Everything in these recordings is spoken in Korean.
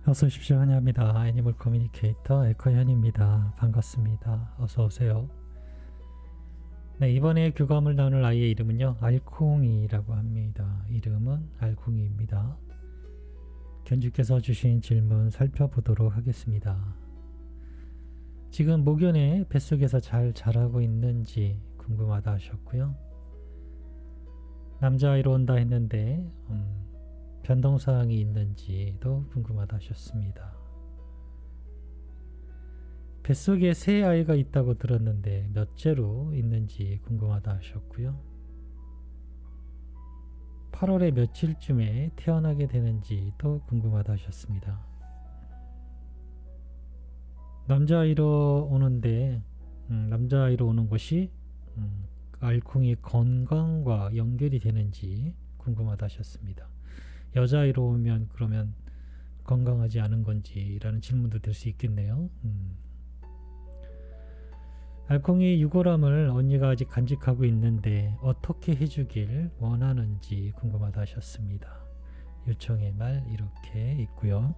어서 오십시오. 환영합니다. 애니멀 커뮤니케이터 에커현입니다. 반갑습니다. 어서 오세요. 네, 이번에 교감을 나눌 아이의 이름은요, 알콩이라고 합니다. 이름은 알콩이입니다. 견주께서 주신 질문 살펴보도록 하겠습니다. 지금 모견의 뱃속에서 잘 자라고 있는지 궁금하다 하셨고요. 남자아이로 온다 했는데 변동사항이 있는지도 궁금하다 하셨습니다. 뱃속에 새 아이가 있다고 들었는데 몇째로 있는지 궁금하다 하셨고요. 8월에 며칠쯤에 태어나게 되는지도 궁금하다 하셨습니다. 남자아이로 오는데 남자아이로 오는 것이 알콩이 건강과 연결이 되는지 궁금하다 하셨습니다. 여자아이로 오면 그러면 건강하지 않은 건지 라는 질문도 될 수 있겠네요. 알콩이 유골함을 언니가 아직 간직하고 있는데 어떻게 해주길 원하는지 궁금하다 하셨습니다. 요청의 말 이렇게 있고요.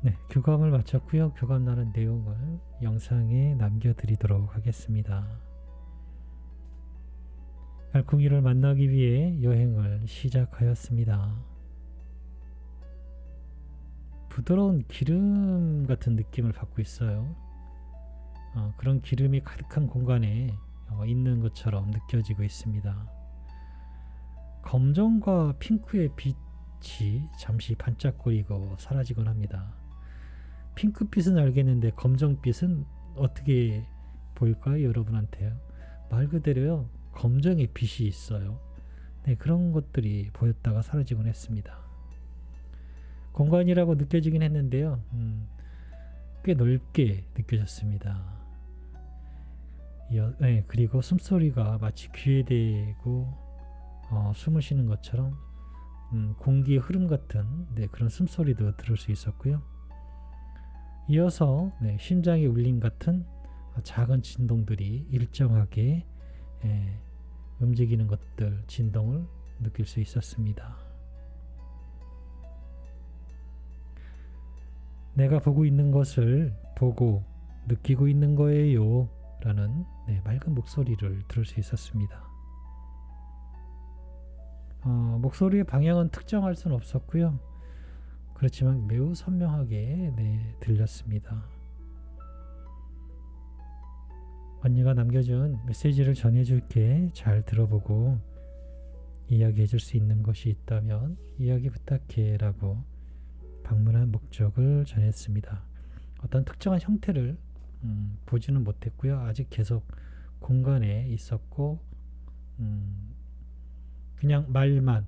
네, 교감을 마쳤고요. 교감 나눈 내용을 영상에 남겨드리도록 하겠습니다. 알콩이를 만나기 위해 여행을 시작하였습니다. 부드러운 기름 같은 느낌을 받고 있어요. 그런 기름이 가득한 공간에 있는 것처럼 느껴지고 있습니다. 검정과 핑크의 빛이 잠시 반짝거리고 사라지곤 합니다. 핑크빛은 알겠는데 검정빛은 어떻게 보일까요? 여러분한테요. 말 그대로요. 검정의 빛이 있어요. 네, 그런 것들이 보였다가 사라지곤 했습니다. 공간이라고 느껴지긴 했는데요. 꽤 넓게 느껴졌습니다. 네, 그리고 숨소리가 마치 귀에 대고 숨을 쉬는 것처럼 공기의 흐름 같은 그런 숨소리도 들을 수 있었고요. 이어서 심장의 울림 같은 작은 진동들이 일정하게 움직이는 것들, 진동을 느낄 수 있었습니다. 내가 보고 있는 것을 보고 느끼고 있는 거예요 라는 맑은 목소리를 들을 수 있었습니다. 목소리의 방향은 특정할 수는 없었고요. 그렇지만 매우 선명하게 들렸습니다. 언니가 남겨준 메시지를 전해줄게. 잘 들어보고 이야기해줄 수 있는 것이 있다면 이야기 부탁해 라고 방문한 목적을 전했습니다. 어떤 특정한 형태를 보지는 못했고요. 아직 계속 공간에 있었고 그냥 말만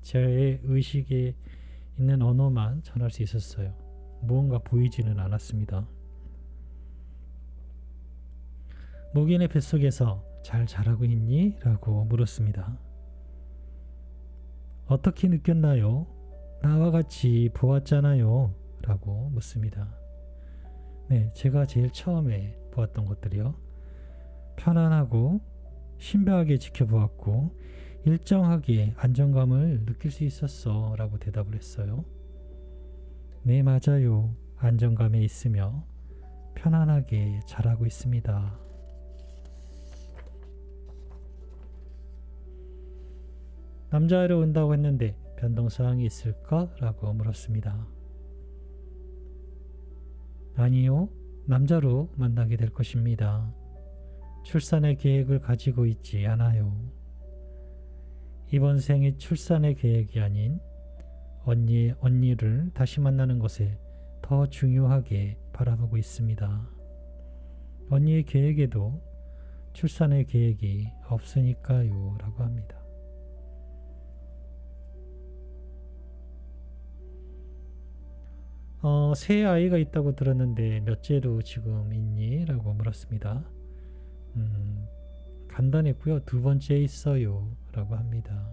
제 의식에 있는 언어만 전할 수 있었어요. 무언가 보이지는 않았습니다. 모기의 뱃속에서 잘 자라고 있니? 라고 물었습니다. 어떻게 느꼈나요? 나와 같이 보았잖아요 라고 묻습니다. 네, 제가 제일 처음에 보았던 것들이요. 편안하고 신비하게 지켜보았고 일정하게 안정감을 느낄 수 있었어 라고 대답을 했어요. 네, 맞아요. 안정감에 있으며 편안하게 자라고 있습니다. 남자아이로 온다고 했는데 변동사항이 있을까? 라고 물었습니다. 아니요, 남자로 만나게 될 것입니다. 출산의 계획을 가지고 있지 않아요. 이번 생이 출산의 계획이 아닌 언니를 다시 만나는 것에 더 중요하게 바라보고 있습니다. 언니의 계획에도 출산의 계획이 없으니까요 라고 합니다. 새 아이가 있다고 들었는데 몇째로 지금 있니? 라고 물었습니다. 간단했고요. 2번째 있어요 라고 합니다.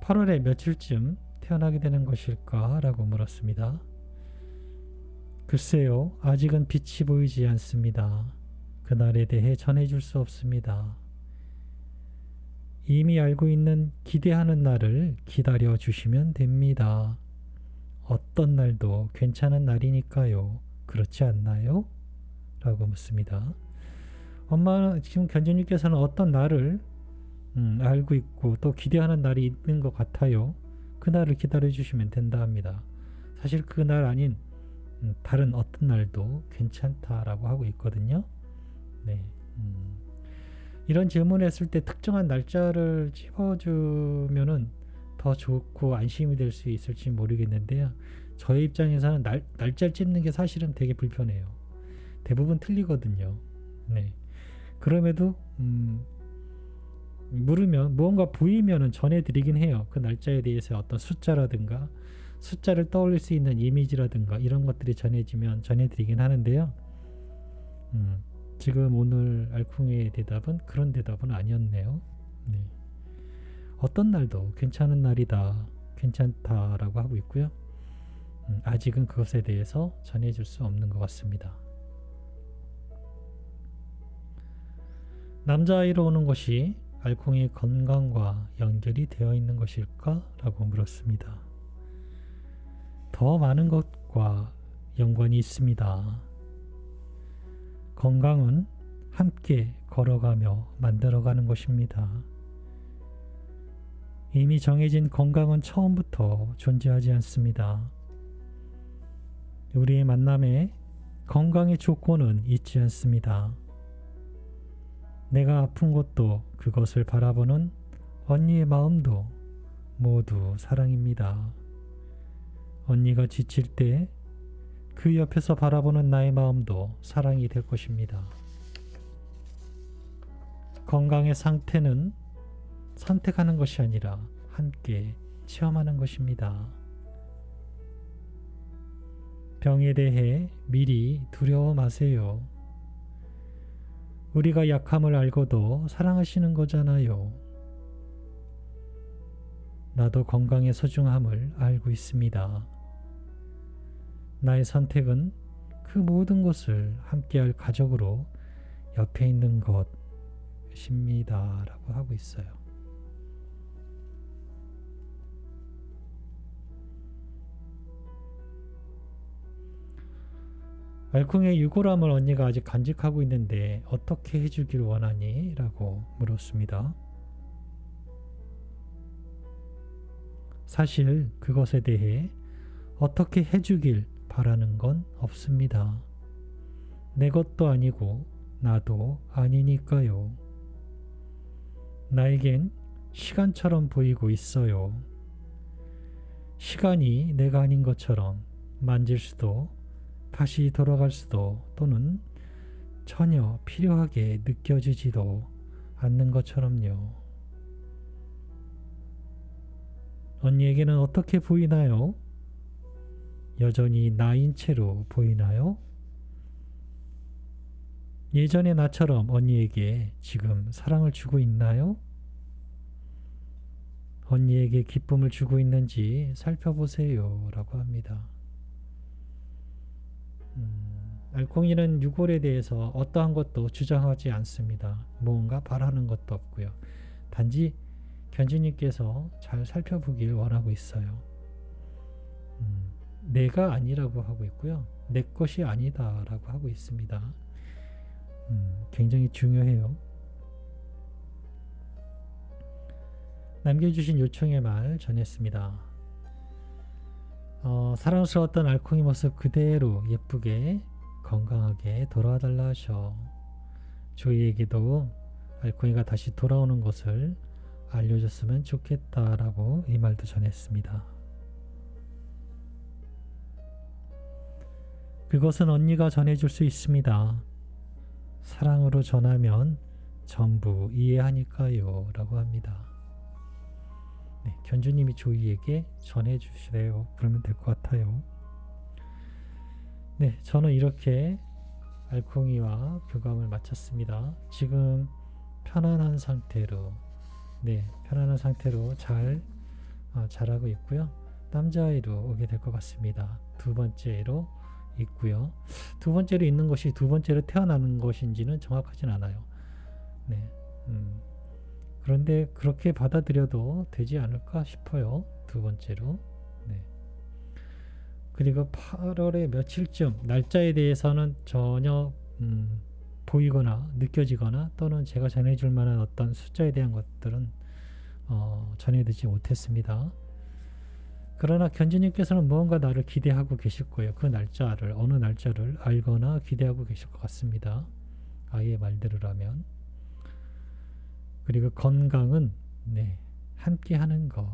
(8월에) 며칠쯤 태어나게 되는 것일까? 라고 물었습니다. 글쎄요. 아직은 빛이 보이지 않습니다. 그날에 대해 전해줄 수 없습니다. 이미 알고 있는 기대하는 날을 기다려 주시면 됩니다. 어떤 날도 괜찮은 날이니까요. 그렇지 않나요? 라고 묻습니다. 지금 견주님께서는 어떤 날을 알고 있고 또 기대하는 날이 있는 것 같아요. 그 날을 기다려 주시면 된다 합니다. 사실 그 날 아닌 다른 어떤 날도 괜찮다라고 하고 있거든요. 네. 이런 질문을 했을 때 특정한 날짜를 찝어주면은 더 좋고 안심이 될 수 있을지 모르겠는데요. 저의 입장에서는 날짜를 찝는 게 사실은 되게 불편해요. 대부분 틀리거든요. 네. 그럼에도 물으면 무언가 보이면은 전해드리긴 해요. 그 날짜에 대해서 어떤 숫자라든가 숫자를 떠올릴 수 있는 이미지라든가 이런 것들이 전해지면 전해드리긴 하는데요. 지금 오늘 알콩이의 대답은 그런 대답은 아니었네요. 네. 어떤 날도 괜찮은 날이다, 괜찮다라고 하고 있고요. 아직은 그것에 대해서 전해줄 수 없는 것 같습니다. 남자아이로 오는 것이 알콩이의 건강과 연결이 되어 있는 것일까? 라고 물었습니다. 더 많은 것과 연관이 있습니다. 건강은 함께 걸어가며 만들어가는 것입니다. 이미 정해진 건강은 처음부터 존재하지 않습니다. 우리의 만남에 건강의 조건은 있지 않습니다. 내가 아픈 것도 그것을 바라보는 언니의 마음도 모두 사랑입니다. 언니가 지칠 때 그 옆에서 바라보는 나의 마음도 사랑이 될 것입니다. 건강의 상태는 선택하는 것이 아니라 함께 체험하는 것입니다. 병에 대해 미리 두려워 마세요. 우리가 약함을 알고도 사랑하시는 거잖아요. 나도 건강의 소중함을 알고 있습니다. 나의 선택은 그 모든 것을 함께할 가족으로 옆에 있는 것입니다. 라고 하고 있어요. 알콩의 유골함을 언니가 아직 간직하고 있는데 어떻게 해주길 원하니? 라고 물었습니다. 사실 그것에 대해 어떻게 해주길 바라는 건 없습니다. 내 것도 아니고 나도 아니니까요. 나에겐 시간처럼 보이고 있어요. 시간이 내가 아닌 것처럼 만질 수도 다시 돌아갈 수도 또는 전혀 필요하게 느껴지지도 않는 것처럼요. 언니에게는 어떻게 보이나요? 여전히 나인 채로 보이나요? 예전의 나처럼 언니에게 지금 사랑을 주고 있나요? 언니에게 기쁨을 주고 있는지 살펴보세요. 라고 합니다. 알콩이는 유골에 대해서 어떠한 것도 주장하지 않습니다. 무언가 바라는 것도 없고요. 단지 견주님께서 잘 살펴보길 원하고 있어요. 내가 아니라고 하고 있고요. 내 것이 아니다 라고 하고 있습니다. 굉장히 중요해요. 남겨주신 요청의 말 전했습니다. 사랑스러웠던 알콩이 모습 그대로 예쁘게 건강하게 돌아와 달라 하셔. 조이에게도 알콩이가 다시 돌아오는 것을 알려줬으면 좋겠다라고 이 말도 전했습니다. 그것은 언니가 전해줄 수 있습니다. 사랑으로 전하면 전부 이해하니까요 라고 합니다. 네, 견주님이 조이에게 전해주시래요. 그러면 될 것 같아요. 네, 저는 이렇게 알콩이와 교감을 마쳤습니다. 지금 편안한 상태로 잘 자라고 있고요. 남자아이로 오게 될 것 같습니다. 두 번째로 있고요. 두 번째로 있는 것이 두 번째로 태어나는 것인지는 정확하진 않아요. 네, 그런데 그렇게 받아들여도 되지 않을까 싶어요. 두 번째로. 네. 그리고 8월의 며칠쯤 날짜에 대해서는 전혀 보이거나 느껴지거나 또는 제가 전해줄 만한 어떤 숫자에 대한 것들은 전해드리지 못했습니다. 그러나 견주님께서는 무언가 나를 기대하고 계실 거예요. 그 날짜를 어느 날짜를 알거나 기대하고 계실 것 같습니다. 아예 말대로라면. 그리고 건강은 네, 함께하는 것,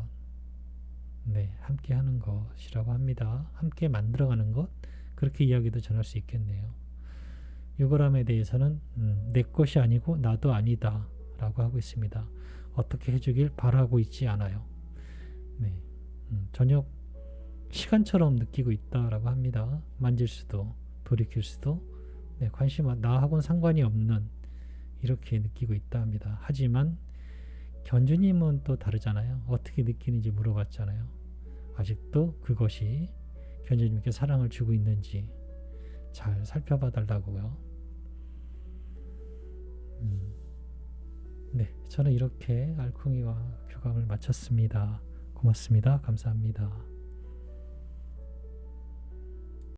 네, 함께하는 것이라고 합니다. 함께 만들어가는 것 그렇게 이야기도 전할 수 있겠네요. 유골함에 대해서는 내 것이 아니고 나도 아니다 라고 하고 있습니다. 어떻게 해주길 바라고 있지 않아요. 네, 전혀 시간처럼 느끼고 있다라고 합니다. 만질 수도 돌이킬 수도 네, 나하고는 상관이 없는 이렇게 느끼고 있다 합니다. 하지만 견주님은 또 다르잖아요. 어떻게 느끼는지 물어봤잖아요. 아직도 그것이 견주님께 사랑을 주고 있는지 잘 살펴봐 달라고요. 네, 저는 이렇게 알콩이와 교감을 마쳤습니다. 고맙습니다. 감사합니다.